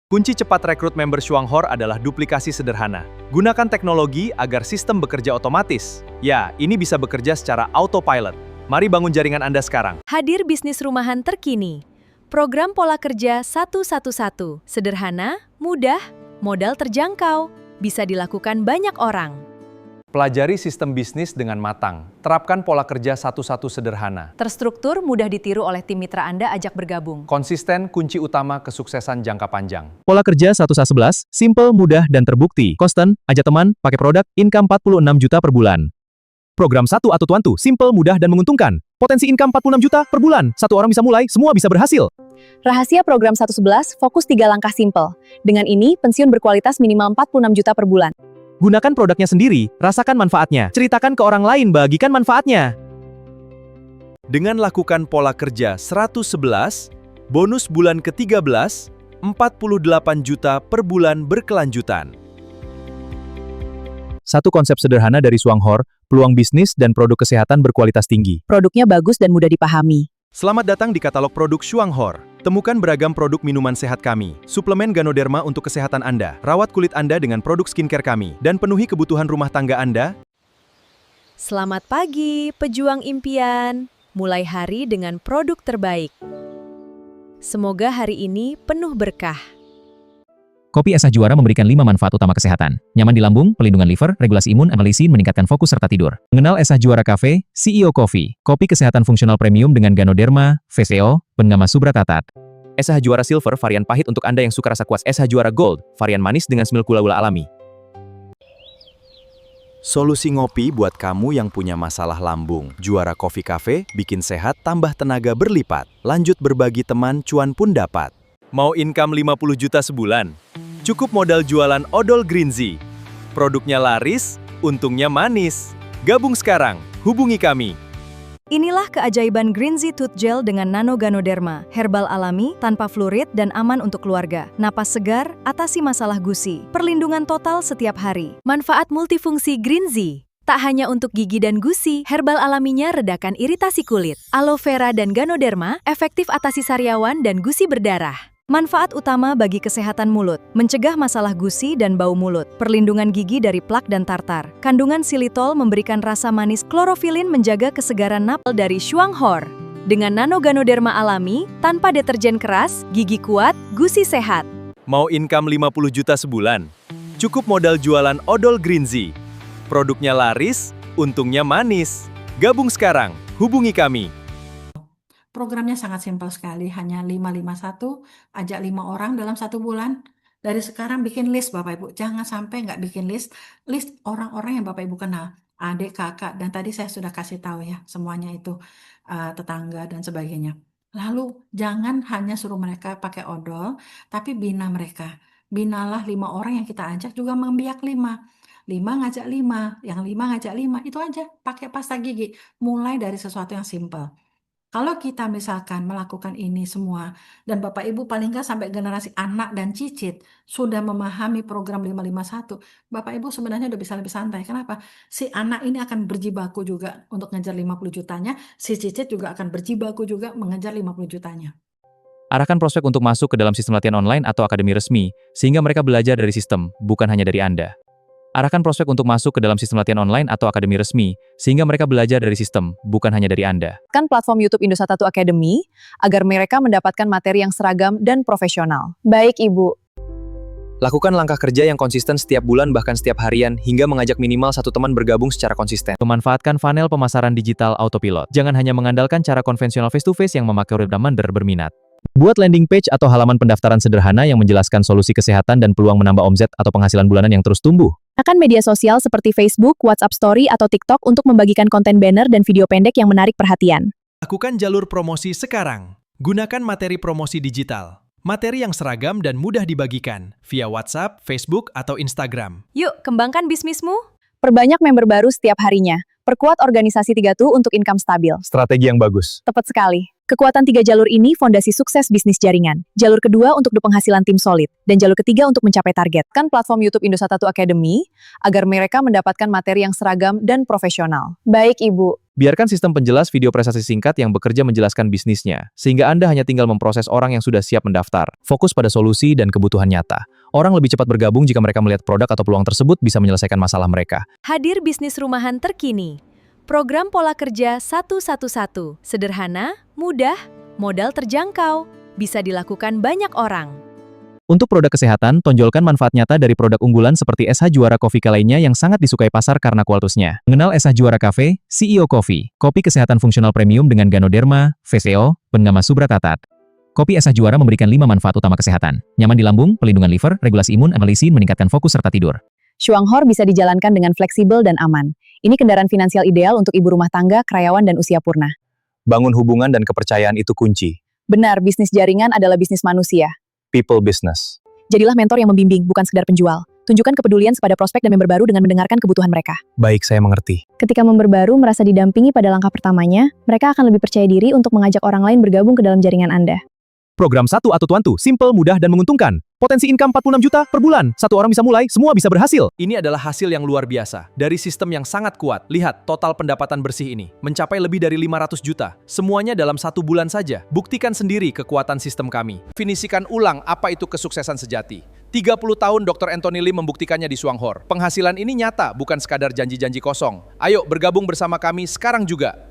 Kunci cepat rekrut member Shuanghor adalah duplikasi sederhana. Gunakan teknologi agar sistem bekerja otomatis. Ya, ini bisa bekerja secara autopilot. Mari bangun jaringan Anda sekarang. Hadir bisnis rumahan terkini. Program pola kerja 111. Sederhana, mudah, modal terjangkau. Bisa dilakukan banyak orang. Pelajari sistem bisnis dengan matang. Terapkan pola kerja 1-1 sederhana. Terstruktur, mudah ditiru oleh tim mitra Anda ajak bergabung. Konsisten kunci utama kesuksesan jangka panjang. Pola kerja 1A11, simple, mudah, dan terbukti. Constant, ajak teman, pakai produk, income 46 juta per bulan. Program 1 atau Tuantu, simple, mudah, dan menguntungkan. Potensi income 46 juta per bulan. Satu orang bisa mulai, semua bisa berhasil. Rahasia program 111, fokus 3 langkah simple. Dengan ini, pensiun berkualitas minimal 46 juta per bulan. Gunakan produknya sendiri, rasakan manfaatnya. Ceritakan ke orang lain, bagikan manfaatnya. Dengan lakukan pola kerja 111, bonus bulan ke-13, 48 juta per bulan berkelanjutan. Satu konsep sederhana dari Shuanghor, peluang bisnis dan produk kesehatan berkualitas tinggi. Produknya bagus dan mudah dipahami. Selamat datang di katalog produk Shuanghor. Temukan beragam produk minuman sehat kami, suplemen Ganoderma untuk kesehatan Anda, rawat kulit Anda dengan produk skincare kami, dan penuhi kebutuhan rumah tangga Anda. Selamat pagi, pejuang impian. Mulai hari dengan produk terbaik. Semoga hari ini penuh berkah. Kopi Esa Juara memberikan 5 manfaat utama kesehatan. Nyaman di lambung, pelindungan liver, regulasi imun, analisin, meningkatkan fokus serta tidur. Mengenal Esa Juara Cafe, CEO Coffee. Kopi kesehatan fungsional premium dengan Ganoderma, VCO, Bengama Subratatat. Esa Juara Silver varian pahit untuk Anda yang suka rasa kuas. Esa Juara Gold, varian manis dengan smil gula-gula alami. Solusi ngopi buat kamu yang punya masalah lambung. Juara Coffee Cafe, bikin sehat, tambah tenaga berlipat. Lanjut berbagi teman, cuan pun dapat. Mau income 50 juta sebulan? Cukup modal jualan odol Green Zee. Produknya laris, untungnya manis. Gabung sekarang, hubungi kami. Inilah keajaiban Green Zee Tooth Gel dengan Nano Ganoderma, herbal alami, tanpa fluorid dan aman untuk keluarga. Napas segar, atasi masalah gusi. Perlindungan total setiap hari. Manfaat multifungsi Green Zee. Tak hanya untuk gigi dan gusi, herbal alaminya redakan iritasi kulit. Aloe vera dan Ganoderma efektif atasi sariawan dan gusi berdarah. Manfaat utama bagi kesehatan mulut, mencegah masalah gusi dan bau mulut, perlindungan gigi dari plak dan tartar. Kandungan silitol memberikan rasa manis, klorofilin menjaga kesegaran napal dari Shuanghor. Dengan Nano Ganoderma alami, tanpa deterjen keras, gigi kuat, gusi sehat. Mau income 50 juta sebulan? Cukup modal jualan odol Green Zee. Produknya laris, untungnya manis. Gabung sekarang, hubungi kami. Programnya sangat simpel sekali, hanya 551, ajak 5 orang dalam 1 bulan. Dari sekarang bikin list Bapak Ibu, jangan sampai nggak bikin list orang-orang yang Bapak Ibu kenal, adik, kakak, dan tadi saya sudah kasih tahu ya, semuanya itu tetangga dan sebagainya. Lalu jangan hanya suruh mereka pakai odol, tapi bina mereka. Binalah 5 orang yang kita ajak juga membiak 5. 5 ngajak 5, yang 5 ngajak 5, itu aja, pakai pasta gigi. Mulai dari sesuatu yang simpel. Kalau kita misalkan melakukan ini semua, dan Bapak Ibu paling nggak sampai generasi anak dan cicit sudah memahami program 551, Bapak Ibu sebenarnya udah bisa lebih santai. Kenapa? Si anak ini akan berjibaku juga untuk ngejar 50 jutanya, si cicit juga akan berjibaku juga mengejar 50 jutanya. Arahkan prospek untuk masuk ke dalam sistem latihan online atau akademi resmi, sehingga mereka belajar dari sistem, bukan hanya dari Anda. Arahkan prospek untuk masuk ke dalam sistem latihan online atau akademi resmi, sehingga mereka belajar dari sistem, bukan hanya dari Anda. Kan platform YouTube Indosat 1 Academy, agar mereka mendapatkan materi yang seragam dan profesional. Baik Ibu. Lakukan langkah kerja yang konsisten setiap bulan bahkan setiap harian, hingga mengajak minimal 1 teman bergabung secara konsisten. Memanfaatkan funnel pemasaran digital autopilot. Jangan hanya mengandalkan cara konvensional face-to-face yang memakai remander berminat. Buat landing page atau halaman pendaftaran sederhana yang menjelaskan solusi kesehatan dan peluang menambah omset atau penghasilan bulanan yang terus tumbuh. Akan media sosial seperti Facebook, WhatsApp Story, atau TikTok untuk membagikan konten banner dan video pendek yang menarik perhatian. Lakukan jalur promosi sekarang. Gunakan materi promosi digital. Materi yang seragam dan mudah dibagikan via WhatsApp, Facebook, atau Instagram. Yuk, kembangkan bisnismu. Perbanyak member baru setiap harinya. Perkuat organisasi 3Tu untuk income stabil. Strategi yang bagus. Tepat sekali. Kekuatan 3 jalur ini fondasi sukses bisnis jaringan. Jalur kedua untuk penghasilan tim solid. Dan jalur ketiga untuk mencapai target. Kan platform YouTube Indosat 1 Academy, agar mereka mendapatkan materi yang seragam dan profesional. Baik Ibu. Biarkan sistem penjelas video prestasi singkat yang bekerja menjelaskan bisnisnya, sehingga Anda hanya tinggal memproses orang yang sudah siap mendaftar. Fokus pada solusi dan kebutuhan nyata. Orang lebih cepat bergabung jika mereka melihat produk atau peluang tersebut bisa menyelesaikan masalah mereka. Hadir bisnis rumahan terkini. Program pola kerja 111. Sederhana, mudah, modal terjangkau, bisa dilakukan banyak orang. Untuk produk kesehatan, tonjolkan manfaat nyata dari produk unggulan seperti SH Juara Coffee lainnya yang sangat disukai pasar karena kualitasnya. Mengenal SH Juara Cafe, CEO Coffee, kopi kesehatan fungsional premium dengan Ganoderma, VCO, Bengama Subratatat. Kopi SH Juara memberikan 5 manfaat utama kesehatan. Nyaman di lambung, pelindungan liver, regulasi imun, amelisin, meningkatkan fokus serta tidur. Shuanghor bisa dijalankan dengan fleksibel dan aman. Ini kendaraan finansial ideal untuk ibu rumah tangga, karyawan, dan usia purna. Bangun hubungan dan kepercayaan itu kunci. Benar, bisnis jaringan adalah bisnis manusia. People business. Jadilah mentor yang membimbing, bukan sekedar penjual. Tunjukkan kepedulian kepada prospek dan member baru dengan mendengarkan kebutuhan mereka. Baik, saya mengerti. Ketika member baru merasa didampingi pada langkah pertamanya, mereka akan lebih percaya diri untuk mengajak orang lain bergabung ke dalam jaringan Anda. Program Satu atau Tuantu, simple, mudah, dan menguntungkan. Potensi income 46 juta per bulan. Satu orang bisa mulai, semua bisa berhasil. Ini adalah hasil yang luar biasa. Dari sistem yang sangat kuat, lihat total pendapatan bersih ini. Mencapai lebih dari 500 juta. Semuanya dalam 1 bulan saja. Buktikan sendiri kekuatan sistem kami. Definisikan ulang apa itu kesuksesan sejati. 30 tahun Dr. Anthony Lim membuktikannya di Shuanghor. Penghasilan ini nyata, bukan sekadar janji-janji kosong. Ayo bergabung bersama kami sekarang juga.